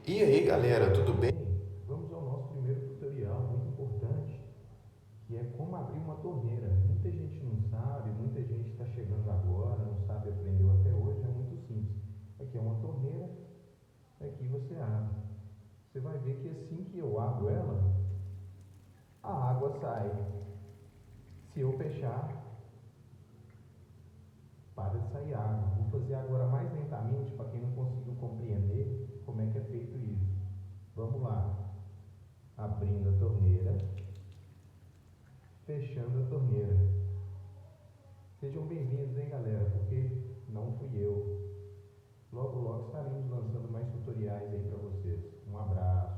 E aí galera, tudo bem? Vamos ao nosso primeiro tutorial muito importante, que é como abrir uma torneira. Muita gente não sabe, muita gente está chegando agora, não sabe, aprendeu até hoje, é muito simples. Aqui é uma torneira, aqui você abre. Você vai ver que assim que eu abro ela, a água sai. Se eu fechar, para de sair água. Vou fazer agora mais lentamente para quem não conseguiu compreender como é que é feito isso. Vamos lá. Abrindo a torneira, fechando a torneira. Sejam bem-vindos, hein, galera, porque não fui eu. Logo, logo estaremos lançando mais tutoriais aí para vocês. Um abraço.